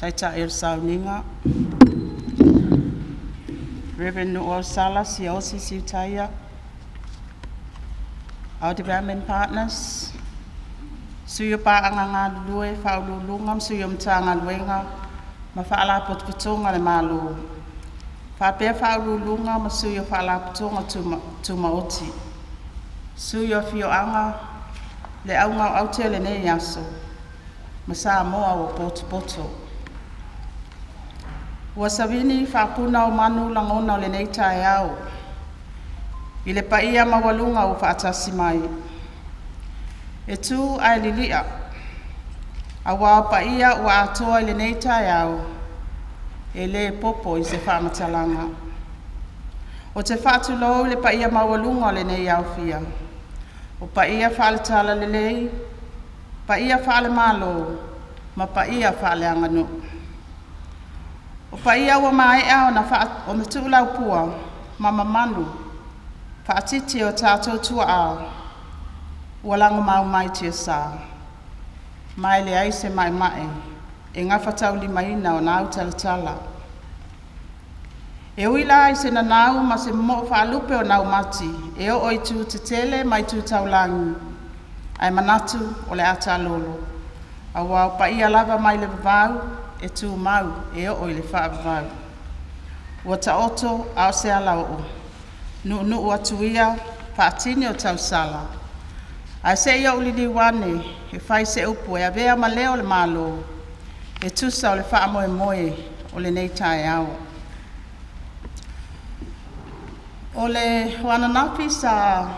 Taita'e sauninga. Reverend Nu'o Sala, Siosi Siutaia. Our development partners. Suyo pa'anga ngā lue, whaululunga, suyo Matāgaluega, ma whaala potputonga le Mālō. Whapea whaululunga, ma suyo whaala potonga Tumau. Suyo fioanga, le aunga aute le ne yaso, ma Samoa o poto. Ua savini whapuna o manu langona o le nei tae au. I le paia mawalunga o whaatasi mai. E tū ai lilia. A wā paia ua atoa i le nei tae au. E le popo i se whamatalanga. O te whaatulou le paia mawalunga o le nei aofia. O paia whaaletala le lei. Paia whaale Mālō. Ma paia whaale anganu. O paia ua maea o na tuulau pua, mama manu, whaatiti o tātou tua a, ua lango mau mai tia sā. Mai le aise mai, e ngā whatau limaina o nāu talatala. E uila ai se na nāu ma se mo whaalupe o nāu mati, e o oi tū te tele mai tū taulangi, ai manatu o le ata lolo. A wau paia lava mai le vavau, e tū mau e o i le whaavavau. Ua taoto ao se ala o. Nu ua tuia whaatini o tausala. Ai se ia ulili wane e whai se upu e avea ma leo le Mālō. E tusa o le whaamoe o le nei tae au. O le wananapi sa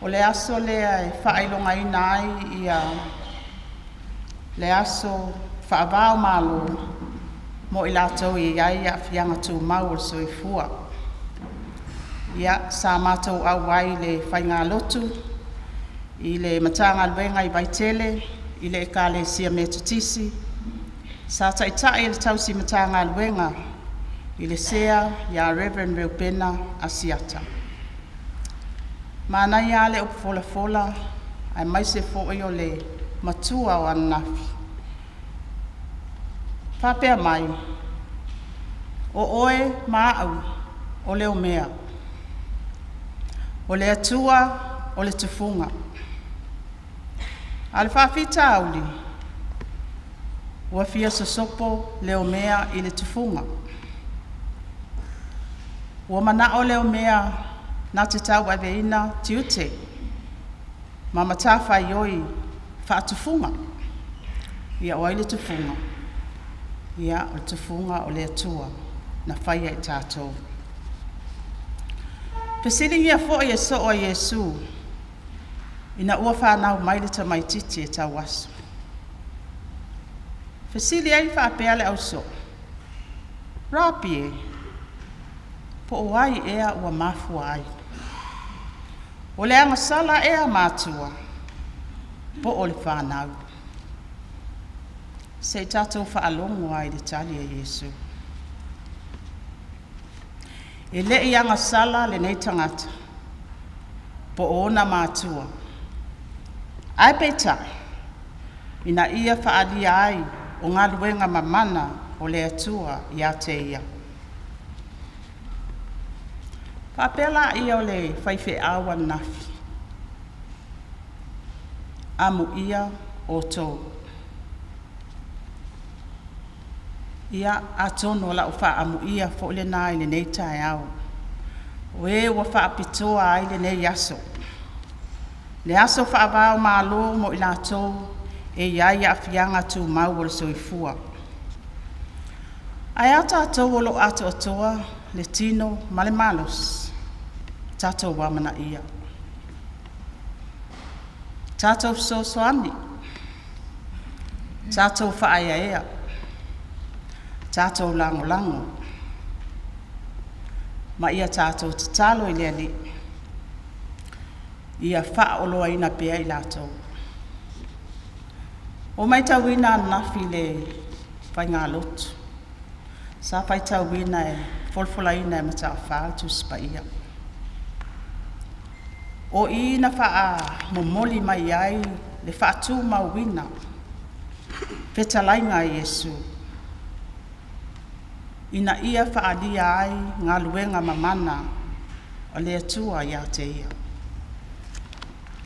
o le aso lea e whailonga ina ai ia le aso Fa'avāomālō mo i Latou i ai a fianga Tumau o Soifua. Ia sa mātou au wai le whainga lotu, i le Matāgaluega i Vaitele, i le ekalesia me tutisi, sa Ta'ita'i le tausi Matāgaluega, i le sea ia Reverend Reupena Asiata. Amanaia le upofola, ai mai se fo'i o le matua o anafi. Whapea mai, o oe maau o leo mea, o le atua o le tufunga. A le whawhita auli, ua fia sosopo leo mea i le tufunga. Ua mana o leo mea na te tau aveina tiute, ma matafa ioi whaatufunga. Ia o le tufunga. Ia o tufunga o le atua na whaia i tātou. Pesili ia fo i e so o Yesu, ina ua whanau mai le tamaititi e tau aso. Pesili ai whaapea le au so. Rapi e, po o ai ea ua mafua ai. O le anga sala ea mātua, po o le whanau. Se tātou whaalongo ai le tali a Yesu. E le i anga sala le nei tangata, po o ona mātua. Ai peta, ina ia whaalia ai o ngā luenga mamana o le atua i a te ia. Whapela ia o le whaife awa nafi. Amu ia o tō. Ia atono la o whaamu ia fo le nai le nei tae au. O e ua whaapitoa ai le nei aso. Le aso Fa'avāomālō mo i Latou e iai a fianga Tumau o le soifua. Ai ata atou o lo ato atoa le tino ma le malos. Tatou amanaia. Tatou fesoasoani. Tatou whaaia. Tatou lango. Ma ia tatou te talo i lea li. Ia whaoloa ina pea i Latou. O mai tauina nafi le whainga lotu. Sa whai tauina e folfola ina e mata whaal tu spaia. O ina wha momoli mai ai le whaatu mauina. fetalainga Iesu. Ina ia whaalia ai ngā luenga mamana o le atua ia te ia.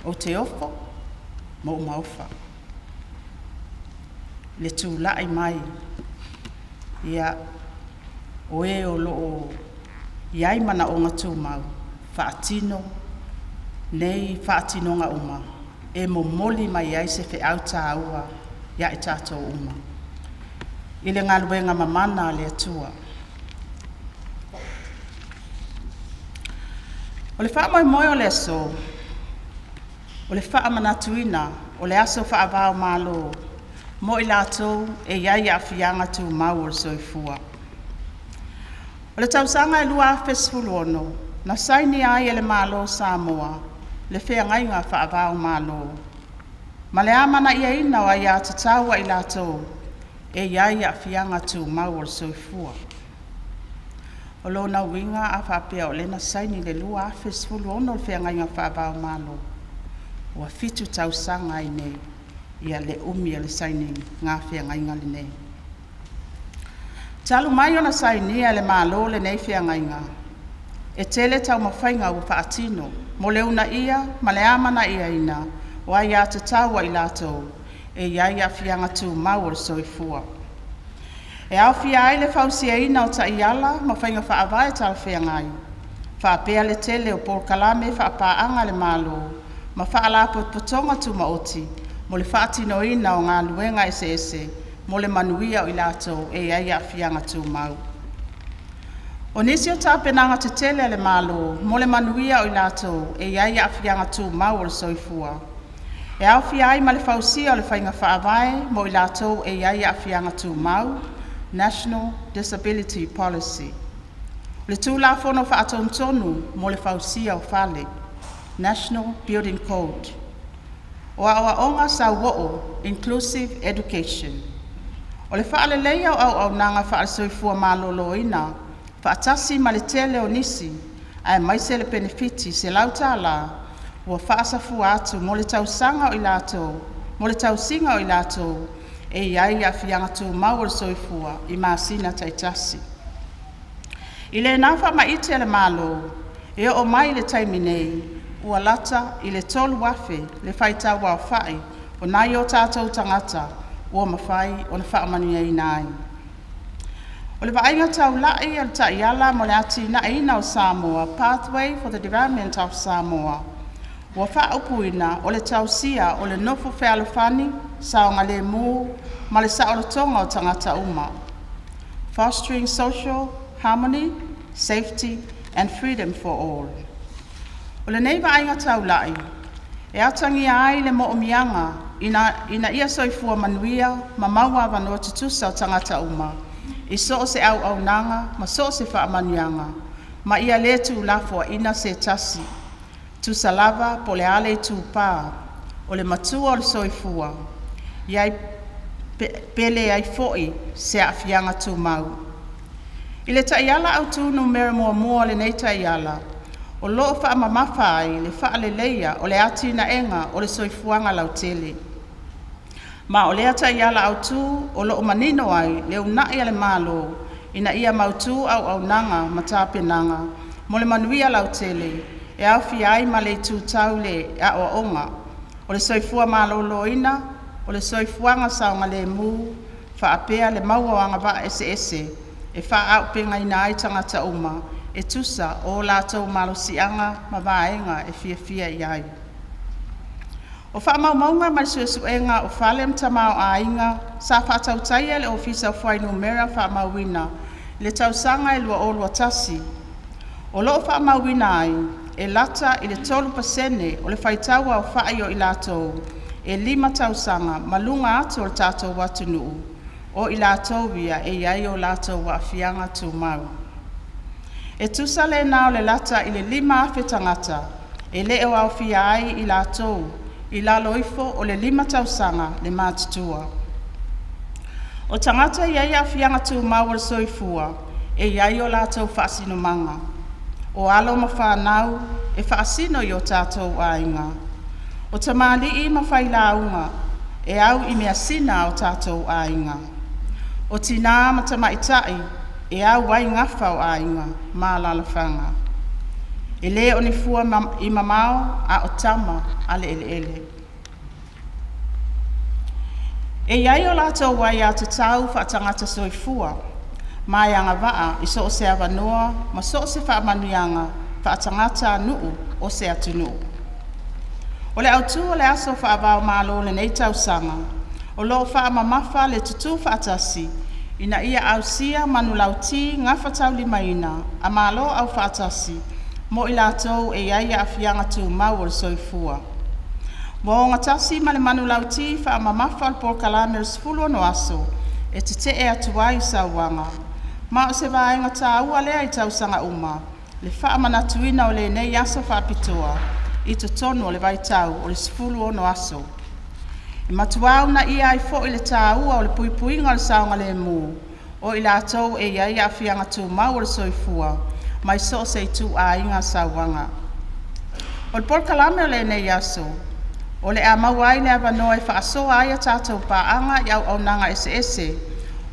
O te ofo, mo maufa. Le tūlai mai, ia oe o loo iai mana o ngā Tumau, whaatino, nei whaatino ngā uma, e mo moli mai ai se whiauta aua, ia e tātou uma. I le ngā luenga mamana le atua. O le wha moi o le so, o le wha manatuina, o le aso Fa'avāomālō, mo i Latou e iai a whianga Tumau o le Soifua. O le tausaga e lua Agafeso'ota'i, na sainia ai e le Mālō Samoa le Feagaiga Fa'avāomālō. Ma le amanaia o ai a tataua i Latou e iai a whianga Tumau o le Soifua. O lona winga a whapea o lena saini le lua Agafeso'ota'i le Feagaiga Fa'avāomālō. Ua fitu tausaga ai nei ia le umi le saini ngā Feagaiga le nei. Talu mai ona sainia le Mālō le nei Feagaiga. E tele tau mawhainga ua whaatino, mo le una ia, ma le amanaia ina, o ai a te taua i Latou, e iai a whianga Tumau o le Soifua. E aofia ai le fausia ina o taiala, mawhainga whaawai tala Feagai. Whaapea le tele o Paul Kalame whaapaanga le Mālō, ma whaalapo potonga tumaoti, mo le whaatino ina o ngā luenga ese, mo le manuia o i Latou e iai a whianga Tumau. O nisi o tāpenanga te tele le Mālō, mo le manuia o i Latou e iai a whianga Tumau o le Soifua. E aofia ai ma le fausia o le whainga whaawai, mo i Latou e iai a whianga Tumau, National Disability Policy. Le tūlafono whaatontonu mo le fausia o whale, National Building Code. O aoaonga sa wo'o, Inclusive Education. O le whaale leia o au nanga whaale soifua mālolo ina, whaatasi ma le tele o nisi, ai maise le benefiti se lautala, ua whaasafu atu mo le tausaga o i Latou, mo le tausiga o i Latou, e iai a whianga Tumau o le soifua i masina taitasi. I le nafa maite le Mālō, e o mai le taimi nei, ua lata i le tolu wafe le whaitaua o whai, o nai o tātou tangata, ua mawhai o na whaamania i nai. O le vainga taulā'ia le taiala mo le Atina'e o Samoa, Pathway for the Development of Samoa. Ua whaaupuina o le tausia o le nofo whealofani, saonga le mū, ma le saolotonga o tangata uma. Fostering social harmony, safety and freedom for all. O le nei vainga taula'i, e atangi ai le mo'omianga ina ia soifua manuia ma maua avanoa tutusa o tangata uma. I so se au nanga, ma so se whaamanianga, ma ia le tu lafo ina se tasi. Tu salava po le ale tu pā, o le matua o le soifua, iai pele ai fo'i se awhianga Tumau. I le taiala au tūnu mera mua le nei taiala, o loo whaamamafa ai le whaaleleia o le Atina'enga o le soifuanga lautele. Ma o lea taiala au tū o loo manino ai le unai le Mālō, ina ia mautu au nanga matapenanga, mo le manuia lautele, e aofia ai ma le tūtau le aoaonga, o le soifua mālolo ina, o le soifuanga saonga le mū, whaapea le maua wanga wa ese, e whaaupenga ina ai tangata uma, e tusa o Latou malosianga ma vaenga e fia iai. O whaamaumaunga mai suesuenga o whalem tamao ainga, sa whaatautaia le ofisa o whainu mera whaamauina, le tausanga e lua o lua tasi. O loo whaamauina ai, e lata i le 3% o le whaitaua o whaio i Latou, e 5 tausanga malunga atu o le tātou watunuu, o i Latou via e iai o Latou wa whianga Tumau. E tusa le nao le lata i le 5 afe tangata, e le o aofia ai i Latou, i laloifo o le 5 tausanga le mātutua. O tangata iai a whianga Tumau o le soifua, e iai o Latou whaasino manga. O alo ma whanau, e whaasino i o tātou ainga. O tamāli'i ma whailaunga, e au I mea sina o tātou ainga. O Tinā ma Tama'ita'i e au wai ngafa o ainga mā lalafanga. E le o ni fua I mamao a o tama ale ele. E iai o lātou wai a te tau whaatangata soifua, mai anga waa I so o se avanoa, ma so o se whaamanuianga whaatangata nuu o se atunuu. O le autu o le aso Fa'avāomālō le nei tausanga, o lo whaamamafa le tutu whaatasi, ina ia ausia manu lauti ngafa taulimaina, a Mālō au whaatasi, mo I lātou e iai a fianga Tumau o le Soifua. Mo ngatasi ma le manu lauti whaamamafa al porkalame o sifulu no aso, e te e atuai sauanga, ma o se vaenga tāua lea I tausanga uma, le whaamanatuina o le nei aso whaapitoa, I to tonu o le vaitau o le sifulu no aso. I matuau na ia I fo I le tāua o le puipuinga o le saunga le mū, o I lātou e iai a fianga Tumau o le Soifua, mai so se tu a inga sauanga. O le porkalame o le nei aso, o le a mauai le avanoa I whaasoaia tātou pāanga I au aunanga ese,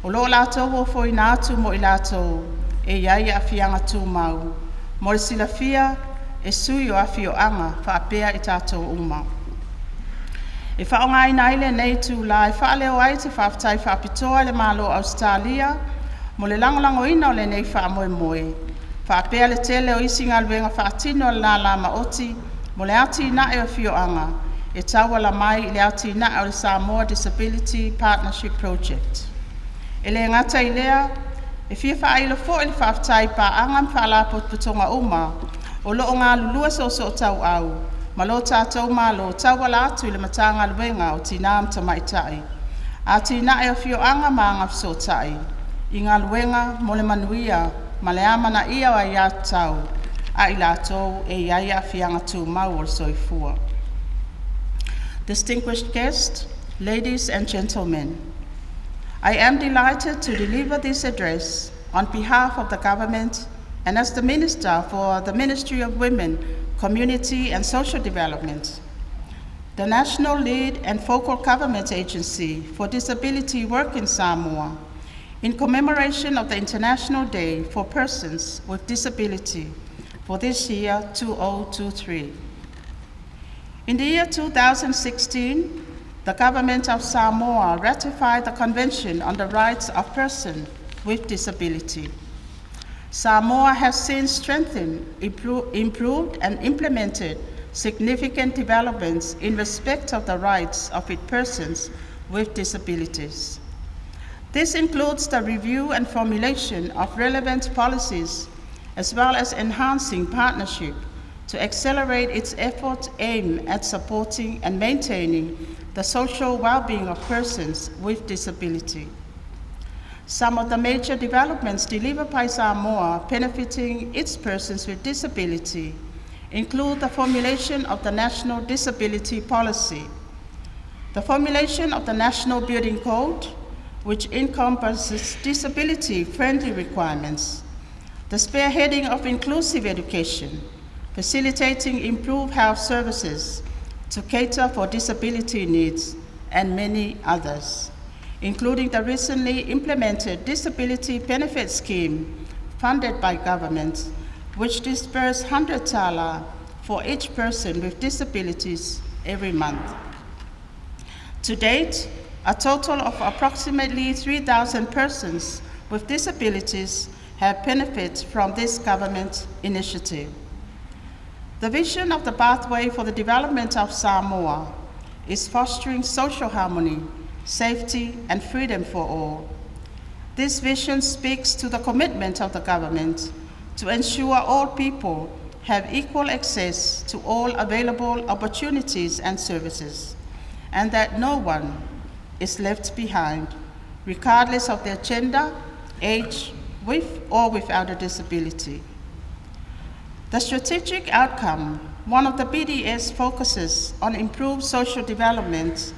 o lo lātou o fo I nātu mo I lātou e iai a fianga Tumau, mo le silafia e sui o afioanga whaapea I tātou uma. E whaongai naile nei tū la e whaaleo ai te whaafitai whaapitoa le Mālō Australia, mo le langolango ina o le nei whaamoemoe. Whaapea le tele o isi ngaluenga whaatino le lalama oti, mo le Atina'e o fioanga, e tauala mai I le Atina'e o le Samoa Disability Partnership Project. E le ngata I lea, e fia whaailo fo I le whaafitai pāanga mwhaalapot putonga uma, o loo ngā lulua so tau au, ma lo tātou Mālō tauala atu I le Matāgaluega o Tinā Tama'ita'i. Atina'e o fioanga ma Agafeso'ota'i, I ngā luenga mo le manuia, ma le amanaia o ai tau, a I lātou e iai a fianga Tumau o le Soifua. Distinguished guests, ladies and gentlemen, I am delighted to deliver this address on behalf of the government and as the Minister for the Ministry of Women, Community and Social Development, the National Lead and Focal Government Agency for Disability Work in Samoa, in commemoration of the International Day for Persons with Disability for this year 2023. In the year 2016, the Government of Samoa ratified the Convention on the Rights of Persons with Disability. Samoa has since strengthened, improved, and implemented significant developments in respect of the rights of its persons with disabilities. This includes the review and formulation of relevant policies, as well as enhancing partnership to accelerate its efforts aimed at supporting and maintaining the social well-being of persons with disability. Some of the major developments delivered by Samoa benefiting its persons with disability include the formulation of the National Disability Policy, the formulation of the National Building Code, which encompasses disability-friendly requirements, the spearheading of inclusive education, facilitating improved health services to cater for disability needs, and many others, including the recently implemented Disability Benefit Scheme funded by government, which disburses 100 taula for each person with disabilities every month. To date, a total of approximately 3,000 persons with disabilities have benefited from this government initiative. The vision of the pathway for the development of Samoa is fostering social harmony, safety, and freedom for all. This vision speaks to the commitment of the government to ensure all people have equal access to all available opportunities and services, and that no one is left behind, regardless of their gender, age, with or without a disability. The strategic outcome, one of the BDS focuses on improved social development,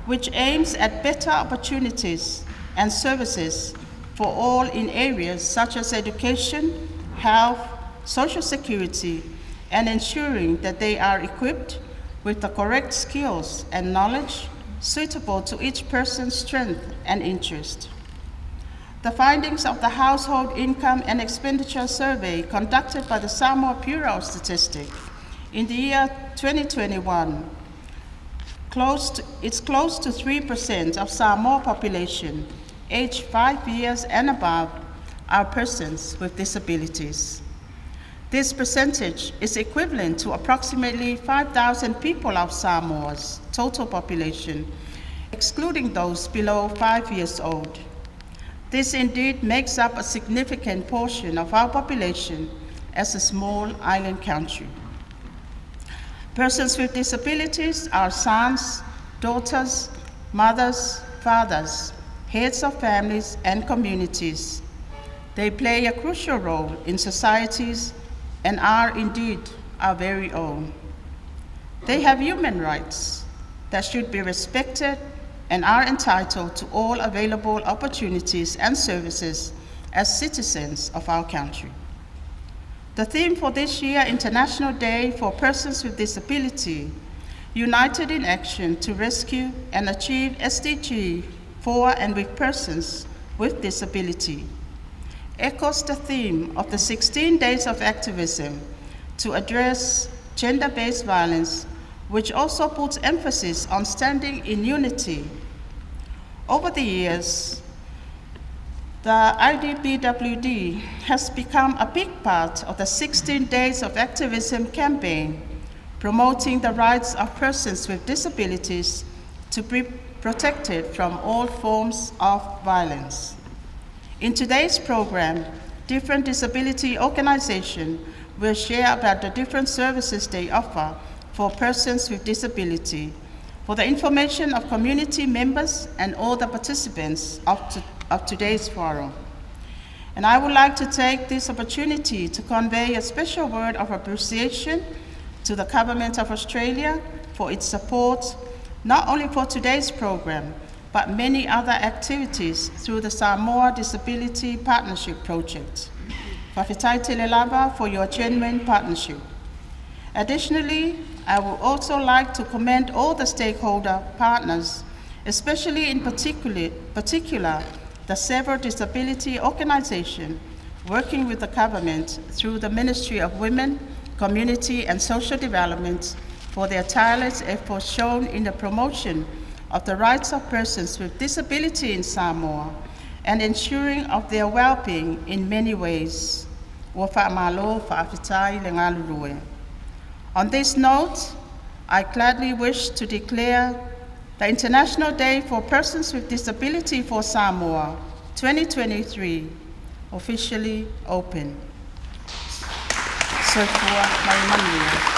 which aims at better opportunities and services for all in areas such as education, health, social security, and ensuring that they are equipped with the correct skills and knowledge suitable to each person's strength and interest. The findings of the Household Income and Expenditure Survey conducted by the Samoa Bureau of Statistics in the year 2021 it's close to 3% of Samoa population aged 5 years and above are persons with disabilities. This percentage is equivalent to approximately 5,000 people of Samoa's total population, excluding those below 5 years old. This indeed makes up a significant portion of our population as a small island country. Persons with disabilities are sons, daughters, mothers, fathers, heads of families and communities. They play a crucial role in societies and are indeed our very own. They have human rights that should be respected and are entitled to all available opportunities and services as citizens of our country. The theme for this year's International Day for Persons with Disability, United in Action to Rescue and Achieve SDG for and with persons with disability, echoes the theme of the 16 days of activism to address gender-based violence, which also puts emphasis on standing in unity. Over the years, the IDBWD has become a big part of the 16 Days of Activism campaign, promoting the rights of persons with disabilities to be protected from all forms of violence. In today's program, different disability organizations will share about the different services they offer for persons with disability, for the information of community members and all the participants of today's forum. And I would like to take this opportunity to convey a special word of appreciation to the Government of Australia for its support, not only for today's program, but many other activities through the Samoa Disability Partnership Project. Whawhetaite le lava for your genuine partnership. Additionally, I would also like to commend all the stakeholder partners, especially in particular the several disability organizations working with the government through the Ministry of Women, Community and Social Development for their tireless efforts shown in the promotion of the rights of persons with disability in Samoa and ensuring of their well-being in many ways. Mālō, Agafeso'ota'i, le Lalolagi. On this note, I gladly wish to declare the International Day for Persons with Disability for Samoa 2023 officially open. Soifua,